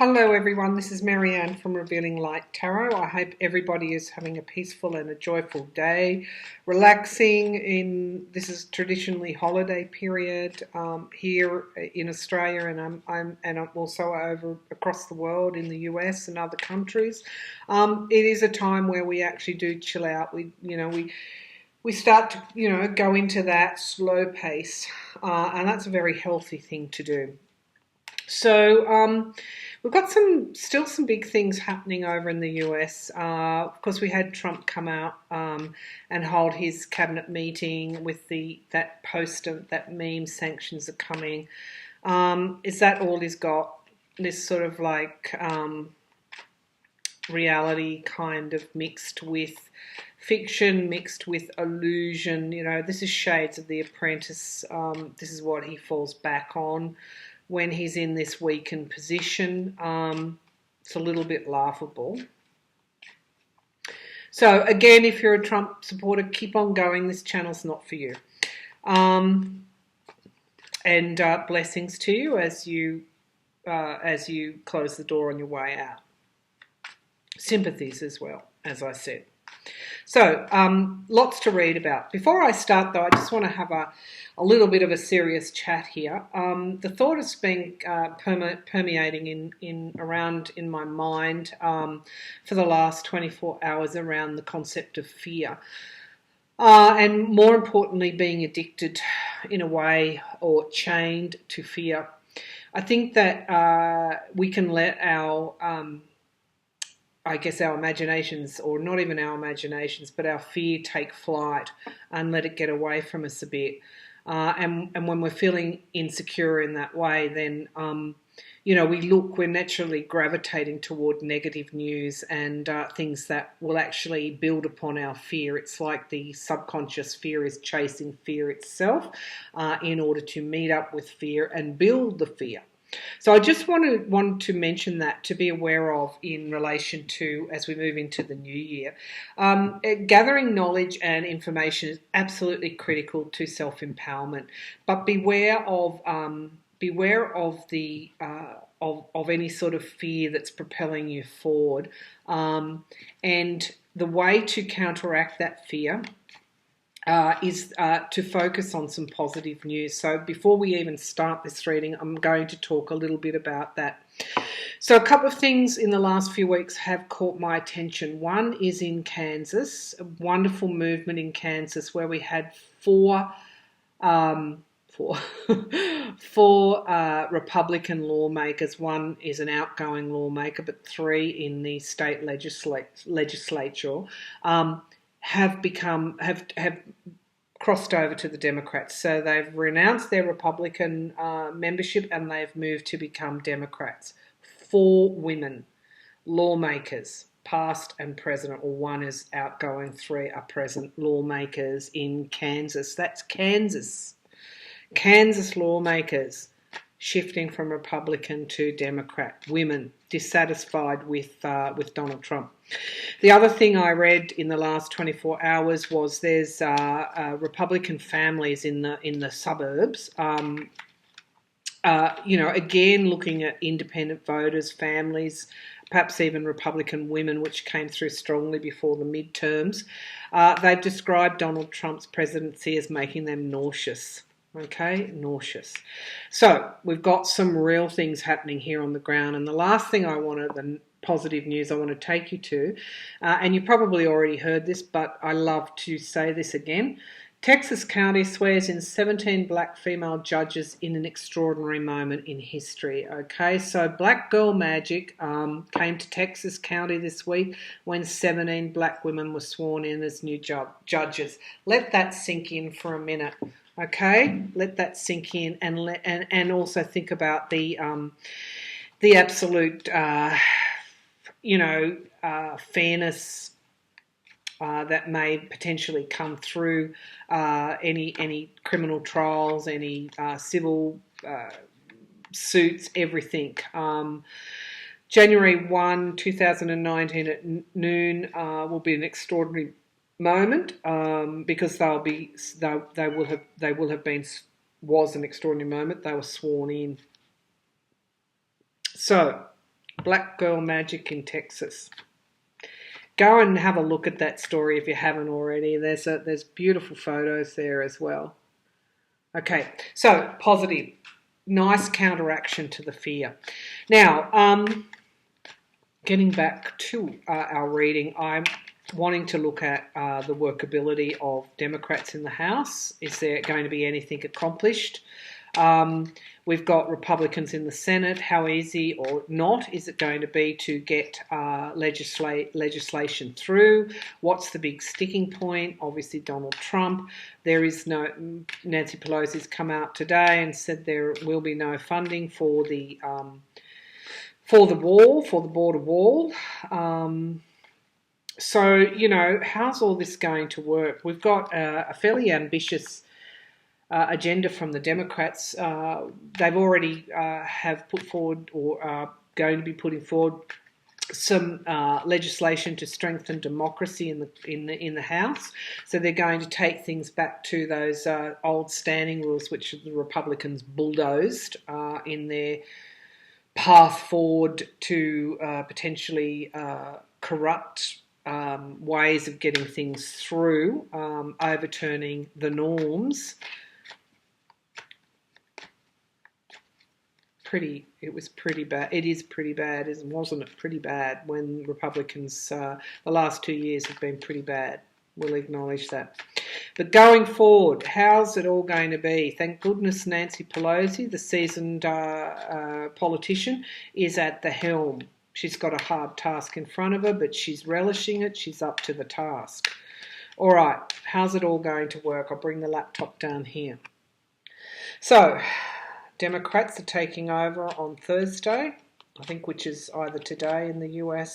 Hello everyone, this is Marianne from Revealing Light Tarot. I hope everybody is having a peaceful and a joyful day, relaxing in this is traditionally holiday period here in Australia, and I'm also over across the world in the US and other countries. It is a time where we actually do chill out. We start to go into that slow pace, and that's a very healthy thing to do. So we've got still some big things happening over in the US. Of course, we had Trump come out and hold his cabinet meeting with that poster, that meme, sanctions are coming. Is that all he's got? This sort of like reality kind of mixed with fiction, mixed with illusion. This is shades of The Apprentice. This is what he falls back on when he's in this weakened position. It's a little bit laughable. So again, if you're a Trump supporter, keep on going. This channel's not for you. And blessings to you as you close the door on your way out. Sympathies as well, as I said. So, lots to read about. Before I start, though, I just want to have a little bit of a serious chat here. The thought has been permeating around in my mind for the last 24 hours around the concept of fear. And more importantly, being addicted in a way or chained to fear. I think that we can let our imaginations, or not even our imaginations, but our fear take flight and let it get away from us a bit. And when we're feeling insecure in that way, then, we're naturally gravitating toward negative news and things that will actually build upon our fear. It's like the subconscious fear is chasing fear itself in order to meet up with fear and build the fear. So I just want to mention that, to be aware of in relation to, as we move into the new year. Gathering knowledge and information is absolutely critical to self-empowerment, but beware of the of any sort of fear that's propelling you forward, and the way to counteract that fear is to focus on some positive news. So before we even start this reading, I'm going to talk a little bit about that. So a couple of things in the last few weeks have caught my attention. One is in Kansas, a wonderful movement in Kansas where we had four Republican lawmakers. One is an outgoing lawmaker, but three in the state legislature. Have crossed over to the Democrats. So they've renounced their Republican membership and they've moved to become Democrats. 4 women lawmakers, past and present, or one is outgoing, 3 are present lawmakers in Kansas. That's Kansas. Kansas lawmakers shifting from Republican to Democrat, women dissatisfied with Donald Trump. The other thing I read in the last 24 hours was there's Republican families in the suburbs. Again, looking at independent voters, families, perhaps even Republican women, which came through strongly before the midterms. They've described Donald Trump's presidency as making them nauseous. Okay, nauseous. So we've got some real things happening here on the ground. And the last thing the positive news I want to take you to, and you probably already heard this, but I love to say this again. Texas County swears in 17 black female judges in an extraordinary moment in history. Okay, so Black Girl Magic came to Texas County this week when 17 black women were sworn in as new judges. Let that sink in for a minute. Okay, let that sink in, and also think about the absolute fairness that may potentially come through any criminal trials, any civil suits, everything. January 1, 2019 at noon will be an extraordinary moment because they will have been was an extraordinary moment. They were sworn in. So Black Girl Magic in Texas. Go and have a look at that story if you haven't already. There's beautiful photos there as well. Okay, so positive. Nice counteraction to the fear. Now, getting back to our reading, I'm wanting to look at the workability of Democrats in the House. Is there going to be anything accomplished? We've got Republicans in the Senate. How easy or not is it going to be to get legislation through? What's the big sticking point? Obviously, Donald Trump. There is no. Nancy Pelosi's come out today and said there will be no funding for the wall, for the border wall. So, you know, how's all this going to work? We've got a fairly ambitious agenda from the Democrats. They've already have put forward or are going to be putting forward some legislation to strengthen democracy in the House. So they're going to take things back to those old standing rules, which the Republicans bulldozed in their path forward to potentially corrupt ways of getting things through, overturning the norms. It was pretty bad. It is pretty bad, wasn't it? Pretty bad when Republicans, the last 2 years have been pretty bad. We'll acknowledge that. But going forward, how's it all going to be? Thank goodness Nancy Pelosi, the seasoned politician, is at the helm. She's got a hard task in front of her, but she's relishing it. She's up to the task. All right, how's it all going to work? I'll bring the laptop down here. So, Democrats are taking over on Thursday, I think, which is either today in the US.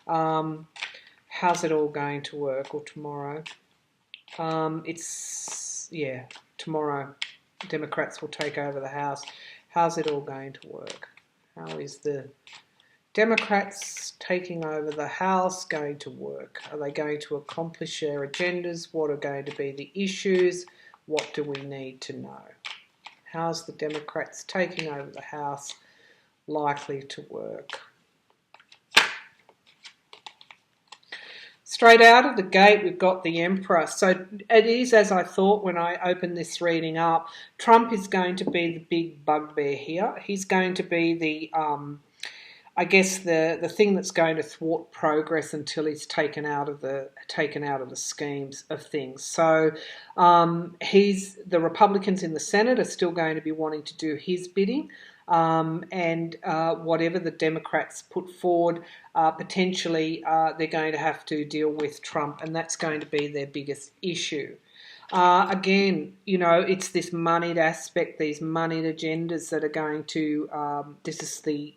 How's it all going to work, or tomorrow? Tomorrow Democrats will take over the House. How's it all going to work? How is the Democrats taking over the House going to work? Are they going to accomplish their agendas? What are going to be the issues? What do we need to know? How's the Democrats taking over the House likely to work? Straight out of the gate, we've got the Emperor. So it is as I thought when I opened this reading up. Trump is going to be the big bugbear here. He's going to be the thing that's going to thwart progress until he's taken out of the schemes of things. So the Republicans in the Senate are still going to be wanting to do his bidding, and whatever the Democrats put forward, potentially they're going to have to deal with Trump, and that's going to be their biggest issue. Again, you know, it's this moneyed aspect, these moneyed agendas that are going to. This is the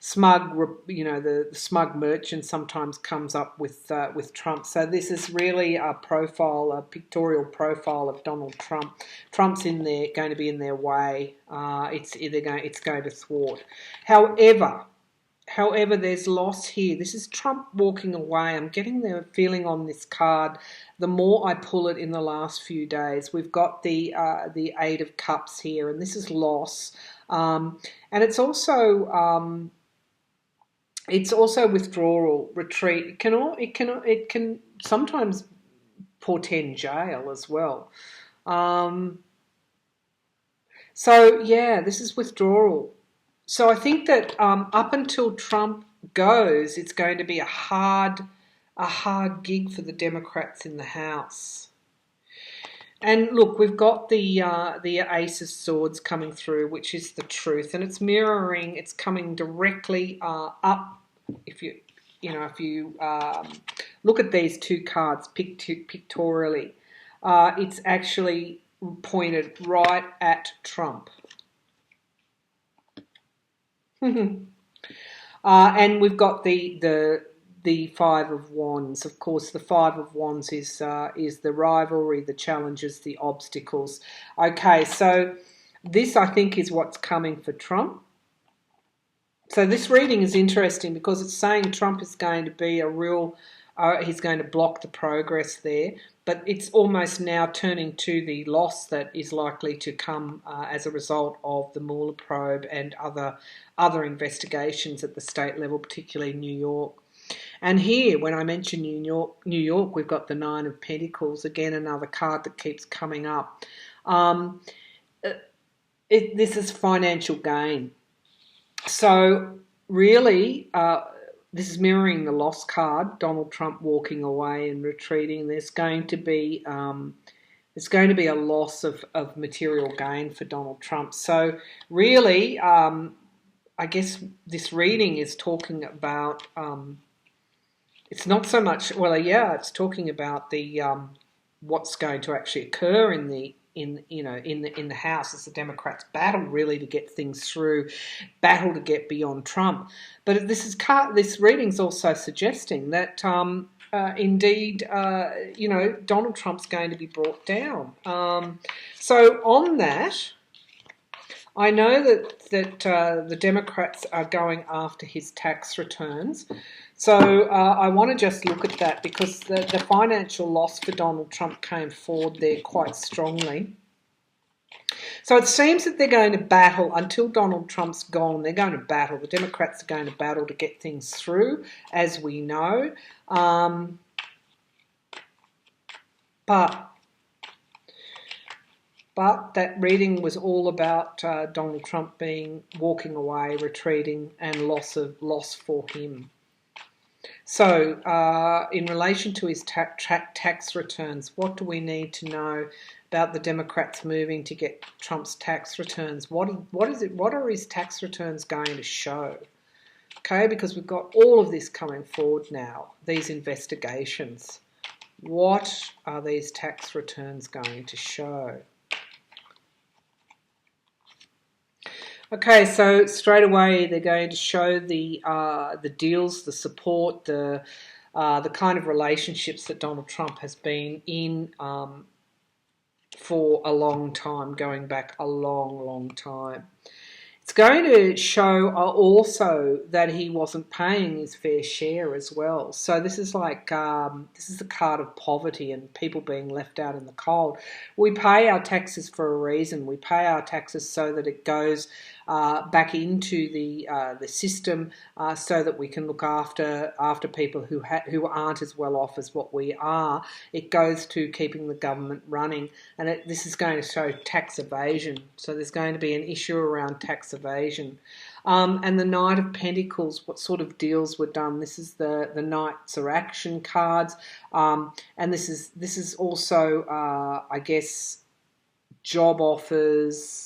smug, you know, the smug merchant sometimes comes up with Trump. So this is really a pictorial profile of Donald Trump. Trump's going to be in their way. It's going to thwart. However, there's loss here. This is Trump walking away. I'm getting the feeling on this card. The more I pull it in the last few days, we've got the Eight of Cups here, and this is loss. And it's also withdrawal, retreat. It can sometimes portend jail as well. So yeah, this is withdrawal. So I think that up until Trump goes, it's going to be a hard gig for the Democrats in the House. And look, we've got the Ace of Swords coming through, which is the truth, and it's mirroring. It's coming directly up. If you look at these two cards pictorially, it's actually pointed right at Trump. And we've got the Five of Wands. Of course, the Five of Wands is the rivalry, the challenges, the obstacles. Okay, so this, I think, is what's coming for Trump. So this reading is interesting because it's saying Trump is going to be he's going to block the progress there. but it's almost now turning to the loss that is likely to come as a result of the Mueller probe and other investigations at the state level, particularly New York. And here, when I mention New York, we've got the Nine of Pentacles, again another card that keeps coming up. This is financial gain. So really, this is mirroring the loss card, Donald Trump walking away and retreating. There's going to be a loss of material gain for Donald Trump. So really, I guess this reading is talking about, it's not so much, it's talking about the what's going to actually occur in the House as the Democrats battle really to get things through, battle to get beyond Trump. But this reading's also suggesting that indeed, Donald Trump's going to be brought down. So on that, I know that the Democrats are going after his tax returns. So I want to just look at that because the financial loss for Donald Trump came forward there quite strongly. So it seems that they're going to battle until Donald Trump's gone. They're going to battle. The Democrats are going to battle to get things through, as we know. But that reading was all about Donald Trump walking away, retreating, and loss for him. So, in relation to his tax returns, what do we need to know about the Democrats moving to get Trump's tax returns? What are his tax returns going to show? Okay, because we've got all of this coming forward now, these investigations. What are these tax returns going to show? Okay, so straight away they're going to show the deals, the support, the kind of relationships that Donald Trump has been in for a long time, going back a long, long time. It's going to show also that he wasn't paying his fair share as well. So this is like, this is the card of poverty and people being left out in the cold. We pay our taxes for a reason. We pay our taxes so that it goes back into the system, so that we can look after people who aren't as well off as what we are. It goes to keeping the government running, and this is going to show tax evasion. So there's going to be an issue around tax evasion. And the Knight of Pentacles, what sort of deals were done? This is the Knights are action cards, and this is also I guess job offers.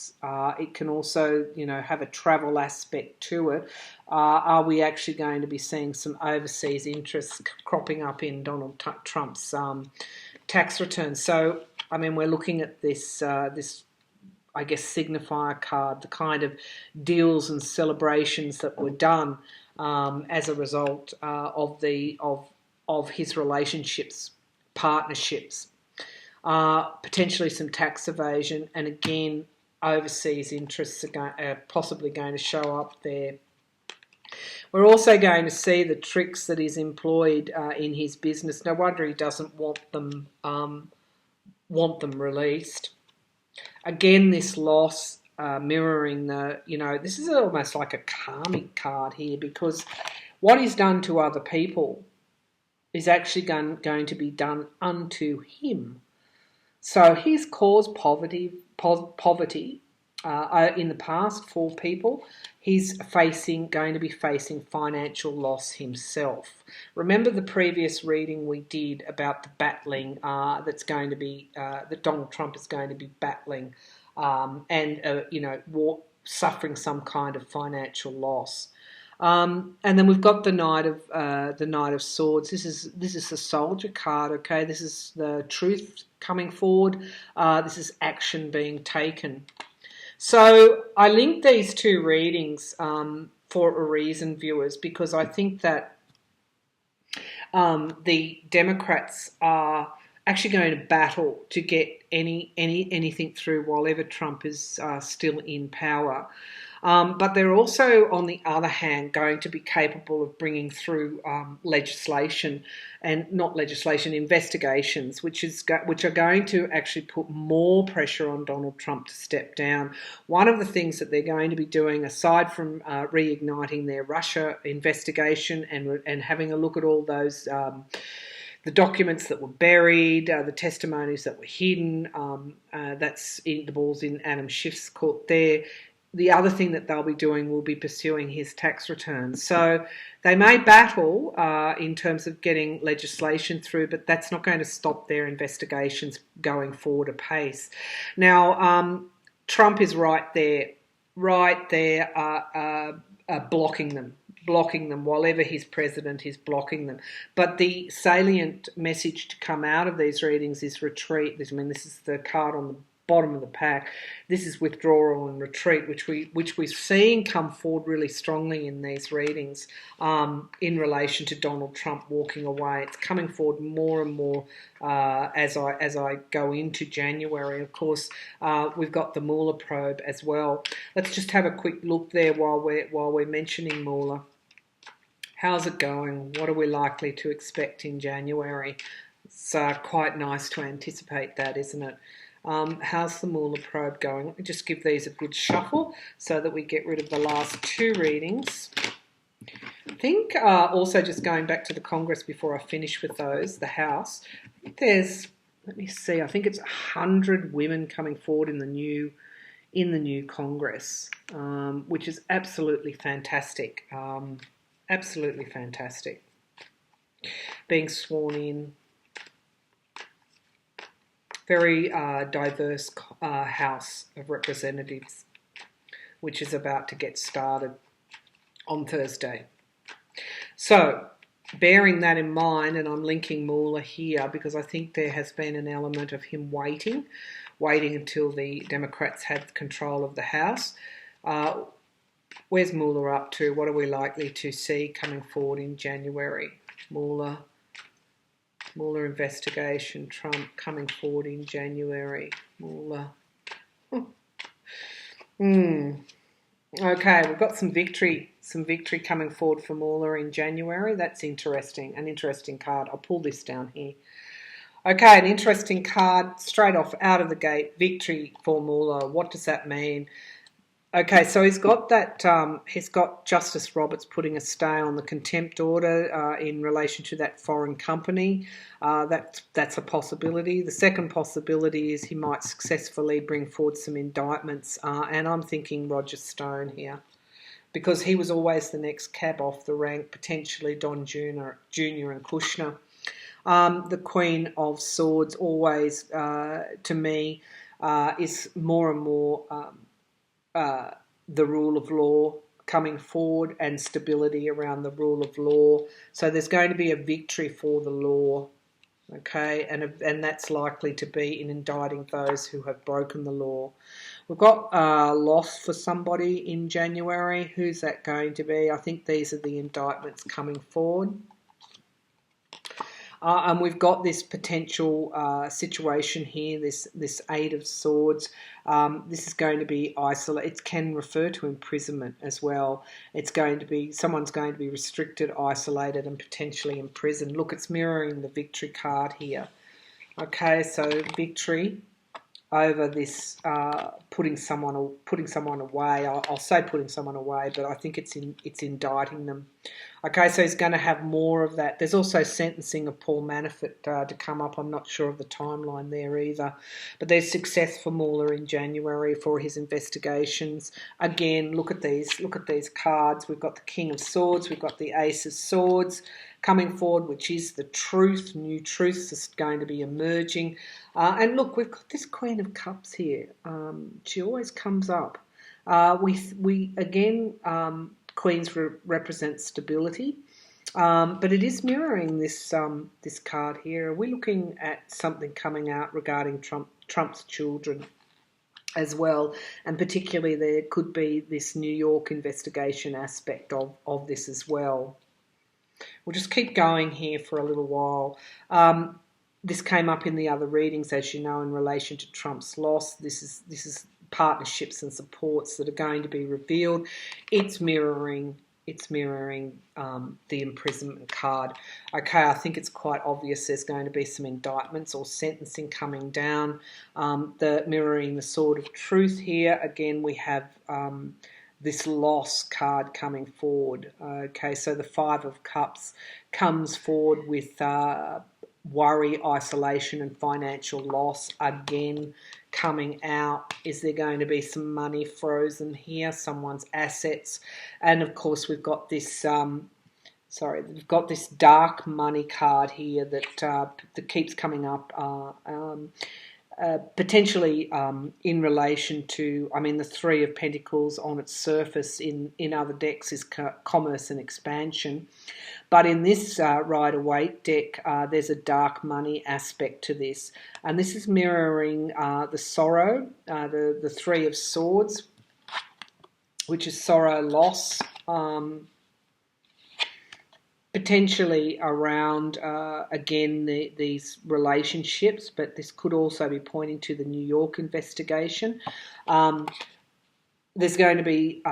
It can also, have a travel aspect to it. Are we actually going to be seeing some overseas interests cropping up in Donald Trump's tax returns? So, I mean, we're looking at this, I guess, signifier card, the kind of deals and celebrations that were done as a result of his relationships, partnerships, potentially some tax evasion, and again, overseas interests are possibly going to show up there. We're also going to see the tricks that he's employed in his business. No wonder he doesn't want them released. Again, this loss mirroring this is almost like a karmic card here, because what he's done to other people is actually going to be done unto him. So he's caused poverty in the past for people. He's going to be facing financial loss himself. Remember the previous reading we did about the battling that Donald Trump is going to be battling suffering some kind of financial loss. And then we've got the Knight of Swords. This is the Soldier card. Okay, this is the truth coming forward. This is action being taken. So I linked these two readings for a reason, viewers, because I think that the Democrats are actually going to battle to get anything through while ever Trump is still in power. But they're also, on the other hand, going to be capable of bringing through legislation, and not legislation, investigations, which are going to actually put more pressure on Donald Trump to step down. One of the things that they're going to be doing, aside from reigniting their Russia investigation and having a look at all those the documents that were buried, the testimonies that were hidden, the ball's in Adam Schiff's court there. The other thing that they'll be doing will be pursuing his tax returns. So they may battle in terms of getting legislation through, but that's not going to stop their investigations going forward apace. Now, Trump is right there, blocking them. While ever he's president, he's blocking them. But the salient message to come out of these readings is retreat. This is the card on the bottom of the pack. This is withdrawal and retreat, which we've seen come forward really strongly in these readings in relation to Donald Trump walking away. It's coming forward more and more as I go into January. Of course, we've got the Mueller probe as well. Let's just have a quick look there while we're mentioning Mueller. How's it going? What are we likely to expect in January? It's quite nice to anticipate that, isn't it? How's the Mueller probe going? Let me just give these a good shuffle so that we get rid of the last two readings. I think also just going back to the Congress before I finish with those, the House, I think there's, let me see, I think it's 100 women coming forward in the new Congress, which is absolutely fantastic. Absolutely fantastic. Being sworn in. Very diverse House of Representatives, which is about to get started on Thursday. So, bearing that in mind, and I'm linking Mueller here because I think there has been an element of him waiting until the Democrats had control of the House. Where's Mueller up to? What are we likely to see coming forward in January? Mueller investigation, Trump coming forward in January. Mueller. Okay, we've got some victory coming forward for Mueller in January. That's interesting, an interesting card. I'll pull this down here. Okay, an interesting card straight off out of the gate. Victory for Mueller. What does that mean? Okay, so he's got that. He's got Justice Roberts putting a stay on the contempt order in relation to that foreign company. That's a possibility. The second possibility is he might successfully bring forward some indictments, and I'm thinking Roger Stone here, because he was always the next cab off the rank, potentially Don Jr. and Kushner. The Queen of Swords always, to me, is more and more. The rule of law coming forward and stability around the rule of law. So there's going to be a victory for the law, okay, and that's likely to be in indicting those who have broken the law. We've got loss for somebody in January. Who's that going to be? I think these are the indictments coming forward. And we've got this potential situation here, this Eight of Swords. This is going to be isolated. It can refer to imprisonment as well. It's going to be, someone's going to be restricted, isolated, and potentially imprisoned. Look, it's mirroring the victory card here. Okay, so victory over this putting someone away. I'll say putting someone away, but I think it's indicting them. Okay, so he's going to have more of that. There's also sentencing of Paul Manafort to come up. I'm not sure of the timeline there either. But there's success for Mueller in January for his investigations. Again, look at these cards. We've got the King of Swords. We've got the Ace of Swords coming forward, which is the truth. New truth is going to be emerging. And look, we've got this Queen of Cups here. She always comes up. We again... Queens represent stability, but it is mirroring this this card here. Are we looking at something coming out regarding Trump's children as well? And particularly there could be this New York investigation aspect of this as well. We'll just keep going here for a little while. This came up in the other readings, as you know, in relation to Trump's loss. This is partnerships and supports that are going to be revealed. It's mirroring the imprisonment card. Okay, I think it's quite obvious there's going to be some indictments or sentencing coming down. The mirroring the sword of truth here. Again, we have this loss card coming forward. Okay, so the Five of Cups comes forward with worry, isolation and financial loss again coming out. Is there going to be some money frozen here, someone's assets? And of course we've got this we've got this dark money card here that keeps coming up, potentially in relation to, the Three of Pentacles on its surface in other decks is commerce and expansion. But in this Rider-Waite deck, there's a dark money aspect to this. And this is mirroring the sorrow, the Three of Swords, which is sorrow, loss, potentially around, again, these relationships, but this could also be pointing to the New York investigation. There's going to be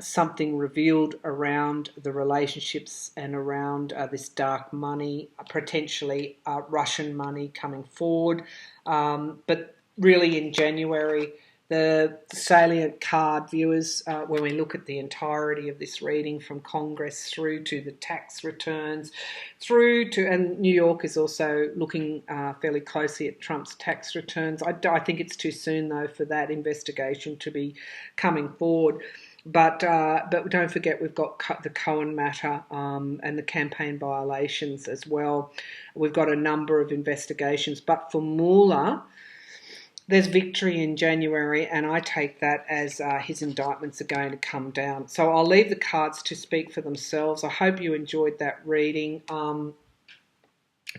something revealed around the relationships and around this dark money, potentially Russian money coming forward. But really in January, the salient card, viewers, when we look at the entirety of this reading from Congress through to the tax returns, and New York is also looking fairly closely at Trump's tax returns. I think it's too soon, though, for that investigation to be coming forward. But don't forget, we've got the Cohen matter and the campaign violations as well. We've got a number of investigations. But for Mueller, there's victory in January, and I take that as his indictments are going to come down. So I'll leave the cards to speak for themselves. I hope you enjoyed that reading.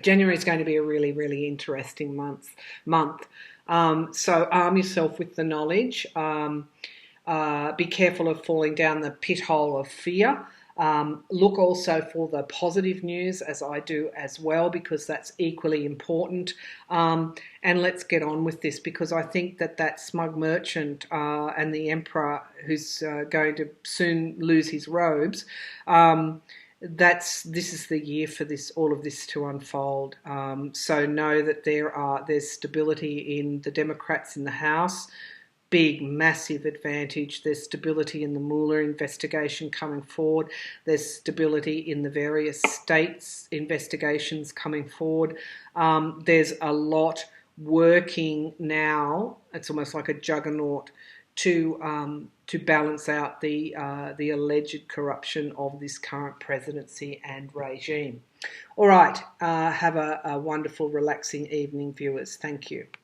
January is going to be a really, really interesting month. So arm yourself with the knowledge. Be careful of falling down the pit hole of fear. Look also for the positive news, as I do as well, because that's equally important. And let's get on with this, because I think that smug merchant and the emperor who's going to soon lose his robes, this is the year for all of this to unfold. So know that there's stability in the Democrats in the House. Big, massive advantage. There's stability in the Mueller investigation coming forward. There's stability in the various states' investigations coming forward. There's a lot working now. It's almost like a juggernaut to balance out the alleged corruption of this current presidency and regime. All right, have a wonderful, relaxing evening, viewers. Thank you.